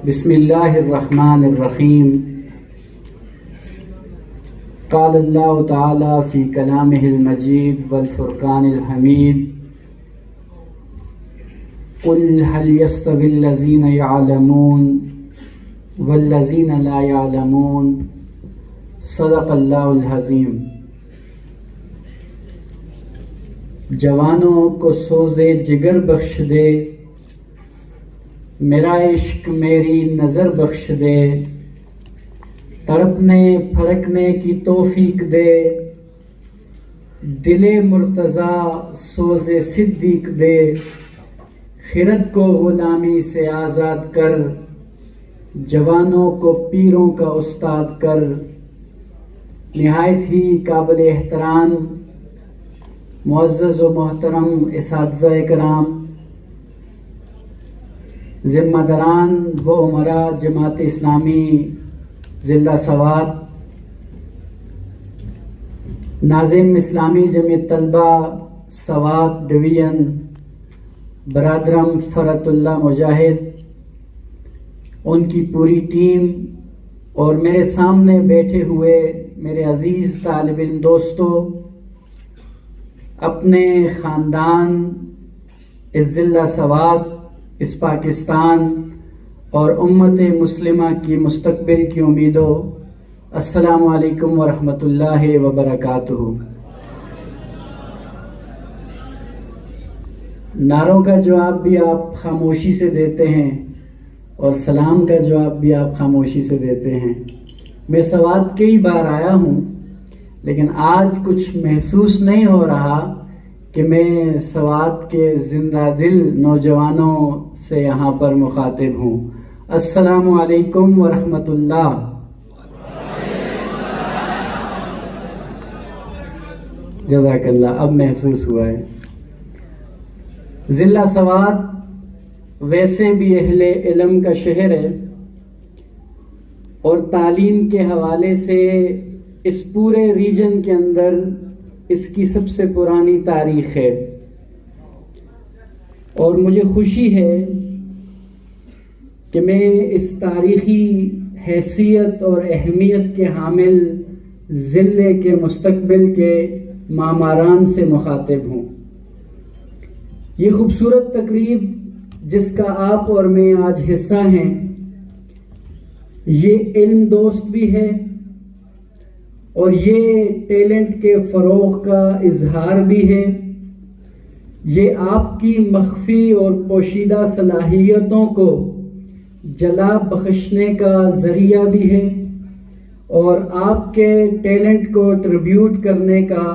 بسم اللہ الرحمن الرحیم. قال اللہ تعالی فی کلامہ المجید والفرقان الحمید. قل هل يستوي الذين يعلمون والذين لا يعلمون. صدق اللہ العظیم. جوانوں کو سوز جگر بخش دے، میرا عشق میری نظر بخش دے، تڑپنے پھڑکنے کی توفیق دے، دل مرتضیٰ سوز صدیق دے، خرد کو غلامی سے آزاد کر، جوانوں کو پیروں کا استاد کر. نہایت ہی قابل احترام معزز و محترم اساتذہ کرام، ذمہ داران و امراء جماعت اسلامی ضلع سوات، ناظم اسلامی جمعیت طلبہ سوات ڈویژن، برادرم فرت اللہ مجاہد، ان کی پوری ٹیم، اور میرے سامنے بیٹھے ہوئے میرے عزیز طالب علم دوستو، اپنے خاندان، اس ضلع سوات، اس پاکستان اور امت مسلمہ کی مستقبل کی امیدوں، السلام علیکم ورحمۃ اللہ وبرکاتہ. نعروں کا جواب بھی آپ خاموشی سے دیتے ہیں اور سلام کا جواب بھی آپ خاموشی سے دیتے ہیں. میں سوات کئی بار آیا ہوں، لیکن آج کچھ محسوس نہیں ہو رہا کہ میں سوات کے زندہ دل نوجوانوں سے یہاں پر مخاطب ہوں. السلام علیکم ورحمۃ اللہ. جزاک اللہ. اب محسوس ہوا ہے. ضلع سوات ویسے بھی اہل علم کا شہر ہے، اور تعلیم کے حوالے سے اس پورے ریجن کے اندر اس کی سب سے پرانی تاریخ ہے. اور مجھے خوشی ہے کہ میں اس تاریخی حیثیت اور اہمیت کے حامل ضلع کے مستقبل کے معماران سے مخاطب ہوں. یہ خوبصورت تقریب جس کا آپ اور میں آج حصہ ہیں، یہ علم دوست بھی ہے، اور یہ ٹیلنٹ کے فروغ کا اظہار بھی ہے. یہ آپ کی مخفی اور پوشیدہ صلاحیتوں کو جلا بخشنے کا ذریعہ بھی ہے، اور آپ کے ٹیلنٹ کو ٹریبیوٹ کرنے کا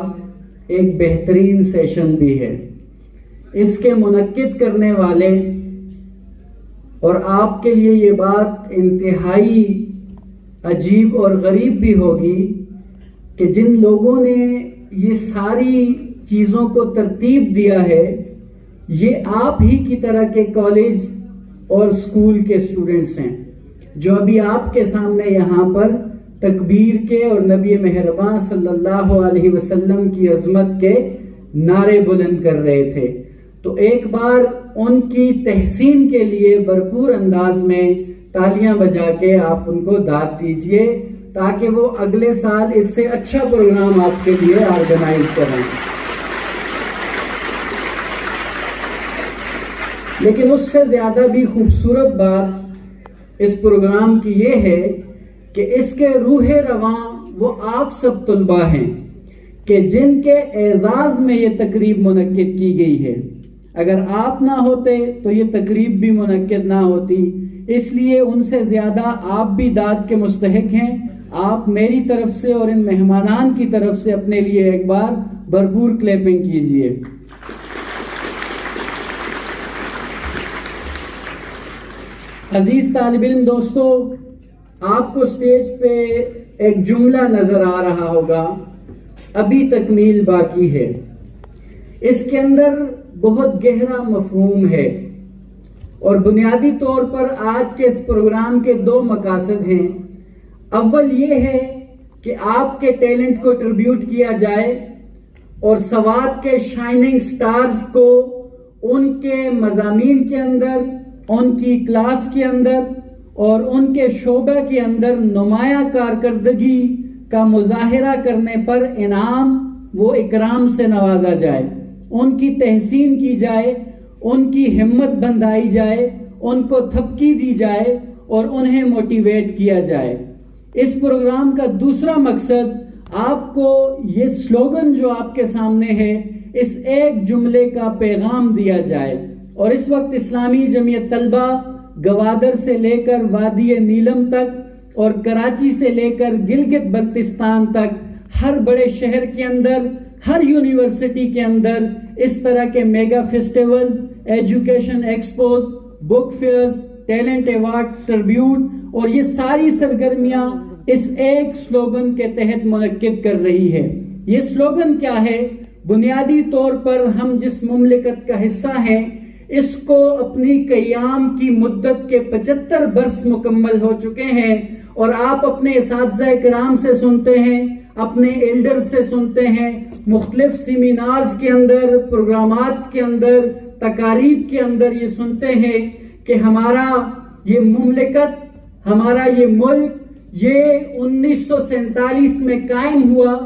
ایک بہترین سیشن بھی ہے. اس کے منعقد کرنے والے، اور آپ کے لیے یہ بات انتہائی عجیب اور غریب بھی ہوگی کہ جن لوگوں نے یہ ساری چیزوں کو ترتیب دیا ہے، یہ آپ ہی کی طرح کے کالج اور اسکول کے اسٹوڈنٹس ہیں، جو ابھی آپ کے سامنے یہاں پر تکبیر کے اور نبی مہربان صلی اللہ علیہ وسلم کی عظمت کے نعرے بلند کر رہے تھے. تو ایک بار ان کی تحسین کے لیے بھرپور انداز میں تالیاں بجا کے آپ ان کو داد دیجئے، تاکہ وہ اگلے سال اس سے اچھا پروگرام آپ کے لیے آرگنائز کریں. لیکن اس سے زیادہ بھی خوبصورت بات اس پروگرام کی یہ ہے کہ اس کے روح رواں وہ آپ سب طلباء ہیں کہ جن کے اعزاز میں یہ تقریب منعقد کی گئی ہے. اگر آپ نہ ہوتے تو یہ تقریب بھی منعقد نہ ہوتی. اس لیے ان سے زیادہ آپ بھی داد کے مستحق ہیں. آپ میری طرف سے اور ان مہمانان کی طرف سے اپنے لیے ایک بار بھرپور کلیپنگ کیجئے. عزیز طالب علم دوستو، آپ کو سٹیج پہ ایک جملہ نظر آ رہا ہوگا، ابھی تکمیل باقی ہے. اس کے اندر بہت گہرا مفہوم ہے، اور بنیادی طور پر آج کے اس پروگرام کے دو مقاصد ہیں. اول یہ ہے کہ آپ کے ٹیلنٹ کو ٹریبیوٹ کیا جائے، اور سوات کے شائننگ سٹارز کو ان کے مضامین کے اندر، ان کی کلاس کے اندر، اور ان کے شعبہ کے اندر نمایاں کارکردگی کا مظاہرہ کرنے پر انعام و اکرام سے نوازا جائے، ان کی تحسین کی جائے، ان کی ہمت بندھائی جائے، ان کو تھپکی دی جائے اور انہیں موٹیویٹ کیا جائے۔ اس پروگرام کا دوسرا مقصد آپ کو یہ سلوگن جو آپ کے سامنے ہے، اس ایک جملے کا پیغام دیا جائے۔ اور اس وقت اسلامی جمعیت طلبہ گوادر سے لے کر وادی نیلم تک اور کراچی سے لے کر گلگت بلتستان تک ہر بڑے شہر کے اندر، ہر یونیورسٹی کے اندر اس طرح کے میگا فیسٹیولز، ایجوکیشن ایکسپوز، بک فیئرز، ٹیلنٹ ایوارڈ، ٹربیوٹ اور یہ ساری سرگرمیاں اس ایک سلوگن کے تحت منعقد کر رہی ہے۔ یہ سلوگن کیا ہے؟ بنیادی طور پر ہم جس مملکت کا حصہ ہیں، اس کو اپنی قیام کی مدت کے 75 برس مکمل ہو چکے ہیں، اور آپ اپنے اساتذہ کرام سے سنتے ہیں، اپنے ایلڈر سے سنتے ہیں، مختلف سیمینارز کے اندر، پروگرامات کے اندر، تقاریب کے اندر یہ سنتے ہیں کہ ہمارا یہ مملکت، ہمارا یہ ملک یہ 1947 میں قائم ہوا،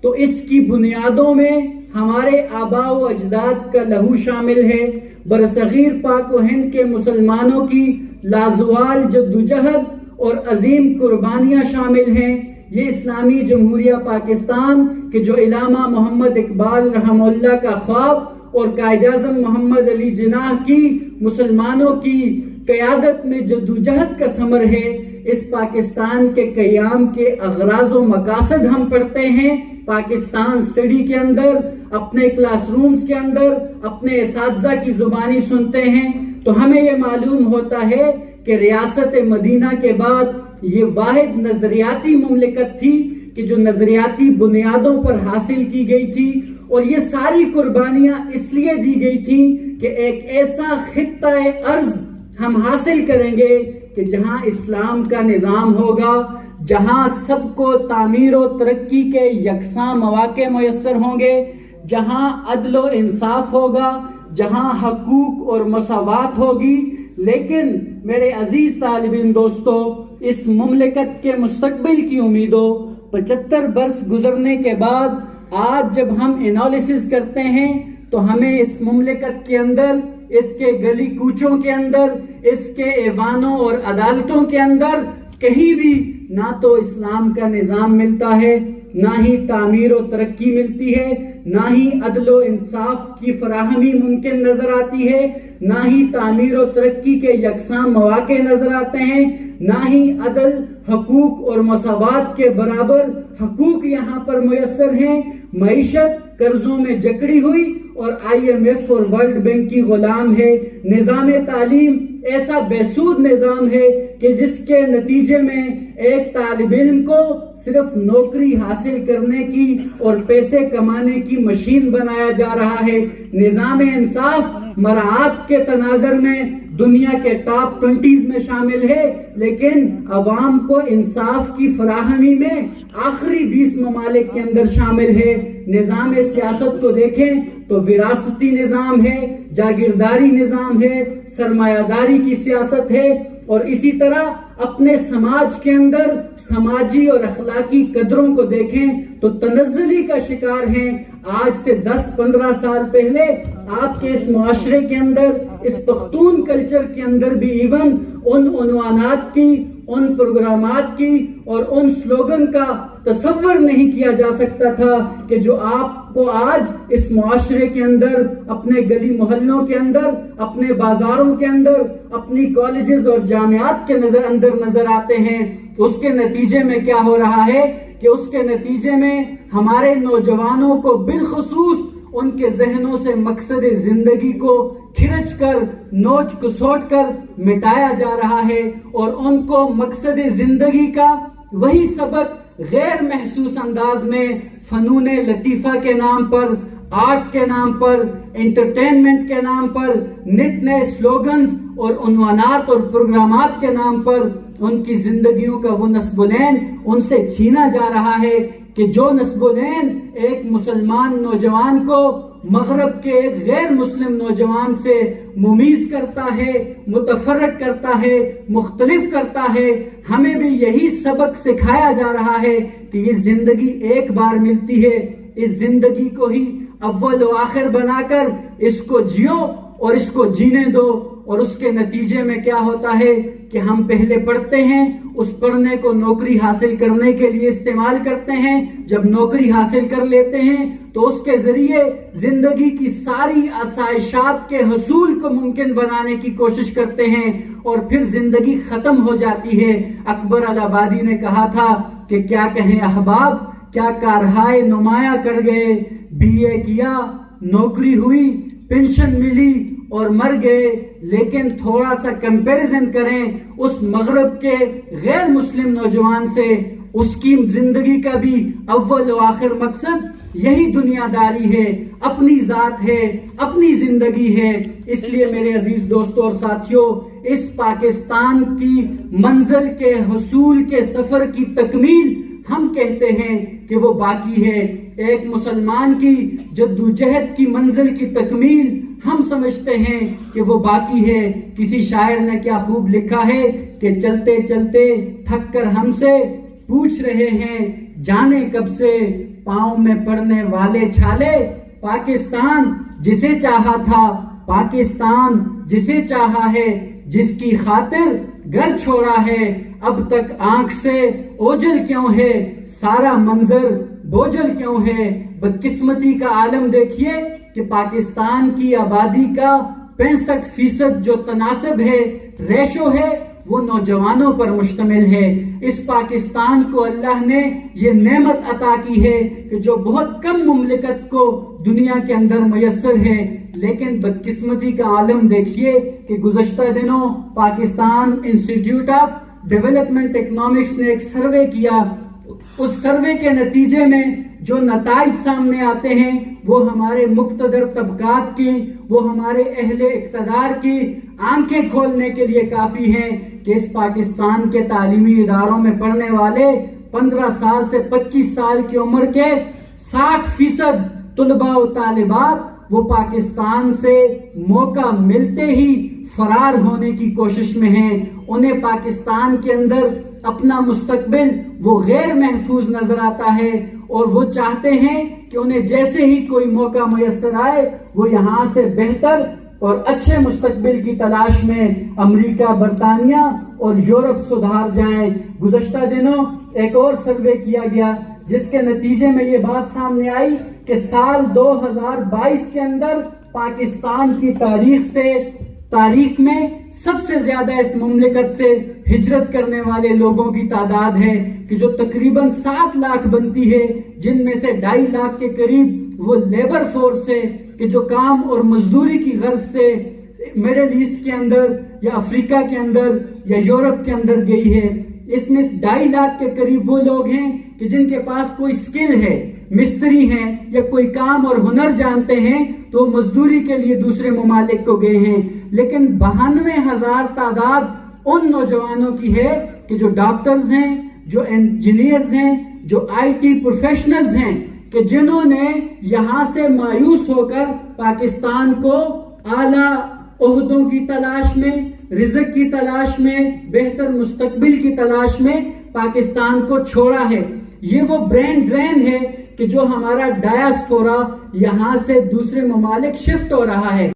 تو اس کی بنیادوں میں ہمارے آباء و اجداد کا لہو شامل ہے۔ برصغیر پاک و ہند کے مسلمانوں کی لازوال جدوجہد اور عظیم قربانیاں شامل ہیں۔ یہ اسلامی جمہوریہ پاکستان کے جو علامہ محمد اقبال رحمہ اللہ کا خواب اور قائد اعظم محمد علی جناح کی مسلمانوں کی قیادت میں جدوجہد کا ثمر ہے۔ اس پاکستان کے قیام کے اغراض و مقاصد ہم پڑھتے ہیں پاکستان اسٹڈی کے اندر، اپنے کلاس رومز کے اندر، اپنے اساتذہ کی زبانی سنتے ہیں، تو ہمیں یہ معلوم ہوتا ہے کہ ریاست مدینہ کے بعد یہ واحد نظریاتی مملکت تھی کہ جو نظریاتی بنیادوں پر حاصل کی گئی تھی، اور یہ ساری قربانیاں اس لیے دی گئی تھی کہ ایک ایسا خطہ ارض ہم حاصل کریں گے کہ جہاں اسلام کا نظام ہوگا، جہاں سب کو تعمیر و ترقی کے یکساں مواقع میسر ہوں گے، جہاں عدل و انصاف ہوگا، جہاں حقوق اور مساوات ہوگی۔ لیکن میرے عزیز طالب علم دوستو، اس مملکت کے مستقبل کی امیدوں 75 برس گزرنے کے بعد آج جب ہم انالیسس کرتے ہیں تو ہمیں اس مملکت کے اندر، اس کے گلی کوچوں کے اندر، اس کے ایوانوں اور عدالتوں کے اندر کہیں بھی نہ تو اسلام کا نظام ملتا ہے، نہ ہی تعمیر و ترقی ملتی ہے، نہ ہی عدل و انصاف کی فراہمی ممکن نظر آتی ہے، نہ ہی تعمیر و ترقی کے یکساں مواقع نظر آتے ہیں، نہ ہی عدل، حقوق اور مساوات کے برابر حقوق یہاں پر میسر ہیں۔ معیشت قرضوں میں جکڑی ہوئی اور IMF اور ورلڈ بینک کی غلام ہے۔ نظام تعلیم ایسا بے سود نظام ہے کہ جس کے نتیجے میں ایک طالب علم کو صرف نوکری حاصل کرنے کی اور پیسے کمانے کی مشین بنایا جا رہا ہے۔ نظام انصاف مراعات کے تناظر میں دنیا کے ٹاپ 20 میں شامل ہے، لیکن عوام کو انصاف کی فراہمی میں آخری 20 ممالک کے اندر شامل ہے۔ نظام سیاست کو دیکھیں تو وراثتی نظام ہے، جاگیرداری نظام ہے، سرمایہ داری کی سیاست ہے، اور اسی طرح اپنے سماج کے اندر سماجی اور اخلاقی قدروں کو دیکھیں تو تنزلی کا شکار ہیں۔ آج سے 10-15 سال پہلے آپ کے اس معاشرے کے اندر، اس پختون کلچر کے اندر بھی ایون ان عنوانات کی، ان پروگرامات کی اور ان سلوگن کا تصور نہیں کیا جا سکتا تھا کہ جو آپ کو آج اس معاشرے کے اندر، اپنے گلی محلوں کے اندر، اپنے بازاروں کے اندر، اپنی کالجز اور جامعات کے اندر نظر آتے ہیں۔ اس کے نتیجے میں کیا ہو رہا ہے کہ اس کے نتیجے میں ہمارے نوجوانوں کو بالخصوص ان کے ذہنوں سے مقصد زندگی کو کھرچ کر، نوچ کسوٹ کر مٹایا جا رہا ہے، اور ان کو مقصد زندگی کا وہی سبق غیر محسوس انداز میں فنون لطیفہ کے نام پر، آرٹ کے نام پر، انٹرٹینمنٹ کے نام پر، نت نئے سلوگنز اور عنوانات اور پروگرامات کے نام پر ان کی زندگیوں کا وہ نصب العین ان سے چھینا جا رہا ہے کہ جو نصب العین ایک مسلمان نوجوان کو مغرب کے ایک غیر مسلم نوجوان سے ممیز کرتا ہے، متفرق کرتا ہے، مختلف کرتا ہے۔ ہمیں بھی یہی سبق سکھایا جا رہا ہے کہ یہ زندگی ایک بار ملتی ہے، اس زندگی کو ہی اول و آخر بنا کر اس کو جیو اور اس کو جینے دو۔ اور اس کے نتیجے میں کیا ہوتا ہے کہ ہم پہلے پڑھتے ہیں، اس پڑھنے کو نوکری حاصل کرنے کے لیے استعمال کرتے ہیں، جب نوکری حاصل کر لیتے ہیں تو اس کے ذریعے زندگی کی ساری آسائشات کے حصول کو ممکن بنانے کی کوشش کرتے ہیں، اور پھر زندگی ختم ہو جاتی ہے۔ اکبر الآبادی نے کہا تھا کہ کیا کہیں احباب، کیا کارہائے نمایاں کر گئے، BA کیا، نوکری ہوئی، پینشن ملی اور مر گئے۔ لیکن تھوڑا سا کمپیریزن کریں اس مغرب کے غیر مسلم نوجوان سے، اس کی زندگی کا بھی اول و آخر مقصد یہی دنیا داری ہے، اپنی ذات ہے، اپنی زندگی ہے۔ اس لیے میرے عزیز دوستوں اور ساتھیوں، اس پاکستان کی منزل کے حصول کے سفر کی تکمیل ہم کہتے ہیں کہ وہ باقی ہے۔ ایک مسلمان کی جدوجہد کی منزل کی تکمیل ہم سمجھتے ہیں کہ وہ باقی ہے۔ کسی شاعر نے کیا خوب لکھا ہے کہ چلتے چلتے تھک کر ہم سے پوچھ رہے ہیں، جانے کب سے پاؤں میں پڑنے والے چھالے۔ پاکستان جسے چاہا تھا، پاکستان جسے چاہا ہے، جس کی خاطر گھر چھوڑا ہے، اب تک آنکھ سے اوجھل کیوں ہے، سارا منظر بوجھل کیوں ہے۔ بدقسمتی کا عالم دیکھیے کہ پاکستان کی آبادی کا 65% جو تناسب ہے، ریشو ہے، وہ نوجوانوں پر مشتمل ہے۔ اس پاکستان کو اللہ نے یہ نعمت عطا کی ہے کہ جو بہت کم مملکت کو دنیا کے اندر میسر ہے، لیکن بدقسمتی کا عالم دیکھیے کہ گزشتہ دنوں Pakistan institute of development economics نے ایک سروے کیا۔ اس سروے کے نتیجے میں جو نتائج سامنے آتے ہیں وہ ہمارے مقتدر طبقات کی، وہ ہمارے اہل اقتدار کی آنکھیں کھولنے کے لیے کافی ہیں کہ اس پاکستان کے تعلیمی اداروں میں پڑھنے والے 15 سال سے 25 سال کی عمر کے 60% طلباء و طالبات وہ پاکستان سے موقع ملتے ہی فرار ہونے کی کوشش میں ہیں۔ انہیں پاکستان کے اندر اپنا مستقبل وہ غیر محفوظ نظر آتا ہے، اور وہ چاہتے ہیں کہ انہیں جیسے ہی کوئی موقع میسر آئے وہ یہاں سے بہتر اور اچھے مستقبل کی تلاش میں امریکہ، برطانیہ اور یورپ سدھار جائیں۔ گزشتہ دنوں ایک اور سروے کیا گیا جس کے نتیجے میں یہ بات سامنے آئی کہ سال 2022 کے اندر پاکستان کی تاریخ میں سب سے زیادہ اس مملکت سے ہجرت کرنے والے لوگوں کی تعداد ہے کہ جو تقریباً 7 لاکھ بنتی ہے، جن میں سے 2.5 لاکھ کے قریب وہ لیبر فورس ہے کہ جو کام اور مزدوری کی غرض سے میڈل ایسٹ کے اندر یا افریقہ کے اندر یا یورپ کے اندر گئی ہے۔ اس میں 2.5 لاکھ کے قریب وہ لوگ ہیں کہ جن کے پاس کوئی سکل ہے، مستری ہیں یا کوئی کام اور ہنر جانتے ہیں تو مزدوری کے لیے دوسرے ممالک کو گئے ہیں۔ لیکن 92,000 تعداد ان نوجوانوں کی ہے کہ جو ڈاکٹرز ہیں، جو انجینئرز ہیں، جو IT پروفیشنلز ہیں، کہ جنہوں نے یہاں سے مایوس ہو کر پاکستان کو اعلیٰ عہدوں کی تلاش میں، رزق کی تلاش میں، بہتر مستقبل کی تلاش میں پاکستان کو چھوڑا ہے۔ یہ وہ برین ڈرین ہے کہ جو ہمارا ڈایاسپورا یہاں سے دوسرے ممالک شفٹ ہو رہا ہے۔